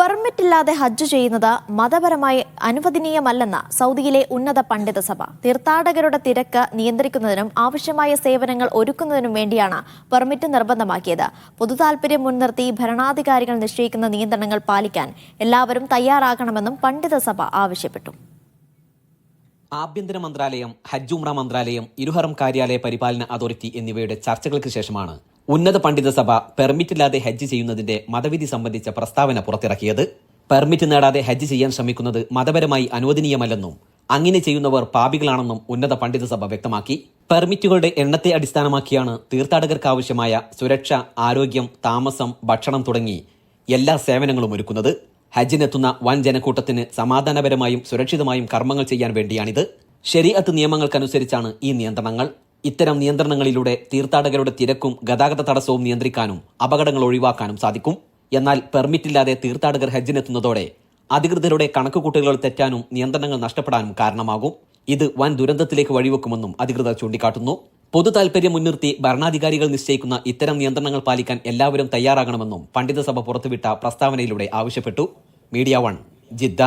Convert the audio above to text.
പെർമിറ്റില്ലാതെ ഹജ്ജ് ചെയ്യുന്നത് മതപരമായി അനുവദനീയമല്ലെന്ന സൗദിയിലെ ഉന്നത പണ്ഡിത സഭ. തീർത്ഥാടകരുടെ തിരക്ക് നിയന്ത്രിക്കുന്നതിനും ആവശ്യമായ സേവനങ്ങൾ ഒരുക്കുന്നതിനും വേണ്ടിയാണ് പെർമിറ്റ് നിർബന്ധമാക്കിയത്. പൊതുതാൽപര്യം മുൻനിർത്തി ഭരണാധികാരികൾ നിശ്ചയിക്കുന്ന നിയന്ത്രണങ്ങൾ പാലിക്കാൻ എല്ലാവരും തയ്യാറാകണമെന്നും പണ്ഡിത സഭ ആവശ്യപ്പെട്ടു. ആഭ്യന്തര മന്ത്രാലയം, ഹജ്ജ് ഉംറ മന്ത്രാലയം, ഇരുഹറം കാര്യാലയ പരിപാലന അതോറിറ്റി എന്നിവയുടെ ചർച്ചകൾക്ക് ശേഷമാണ് ഉന്നത പണ്ഡിത സഭ പെർമിറ്റില്ലാതെ ഹജ്ജ് ചെയ്യുന്നതിന്റെ മതവിധി സംബന്ധിച്ച പ്രസ്താവന പുറത്തിറക്കിയത്. പെർമിറ്റ് നേടാതെ ഹജ്ജ് ചെയ്യാൻ ശ്രമിക്കുന്നത് മതപരമായി അനുവദനീയമല്ലെന്നും അങ്ങനെ ചെയ്യുന്നവർ പാപികളാണെന്നും ഉന്നത പണ്ഡിത സഭ വ്യക്തമാക്കി. പെർമിറ്റുകളുടെ എണ്ണത്തെ അടിസ്ഥാനമാക്കിയാണ് തീർത്ഥാടകർക്ക് ആവശ്യമായ സുരക്ഷ, ആരോഗ്യം, താമസം, ഭക്ഷണം തുടങ്ങി എല്ലാ സേവനങ്ങളും ഒരുക്കുന്നത്. ഹജ്ജിനെത്തുന്ന വൻ ജനക്കൂട്ടത്തിന് സമാധാനപരമായും സുരക്ഷിതമായും കർമ്മങ്ങൾ ചെയ്യാൻ വേണ്ടിയാണിത്. ശരീഅത്ത് നിയമങ്ങൾക്കനുസരിച്ചാണ് ഈ നിയന്ത്രണങ്ങൾ. ഇത്തരം നിയന്ത്രണങ്ങളിലൂടെ തീർത്ഥാടകരുടെ തിരക്കും ഗതാഗത തടസ്സവും നിയന്ത്രിക്കാനും അപകടങ്ങൾ ഒഴിവാക്കാനും സാധിക്കും. എന്നാൽ പെർമിറ്റില്ലാതെ തീർത്ഥാടകർ ഹജ്ജിനെത്തുന്നതോടെ അധികൃതരുടെ കണക്കുകൂട്ടലുകൾ തെറ്റാനും നിയന്ത്രണങ്ങൾ നഷ്ടപ്പെടാനും കാരണമാകും. ഇത് വൻ ദുരന്തത്തിലേക്ക് വഴിവെക്കുമെന്നും അധികൃതർ ചൂണ്ടിക്കാട്ടുന്നു. പൊതു താൽപര്യം മുൻനിർത്തി ഭരണാധികാരികൾ നിശ്ചയിക്കുന്ന ഇത്തരം നിയന്ത്രണങ്ങൾ പാലിക്കാൻ എല്ലാവരും തയ്യാറാകണമെന്നും പണ്ഡിത സഭ പുറത്തുവിട്ട പ്രസ്താവനയിലൂടെ ആവശ്യപ്പെട്ടു. Media 1, Jeddah.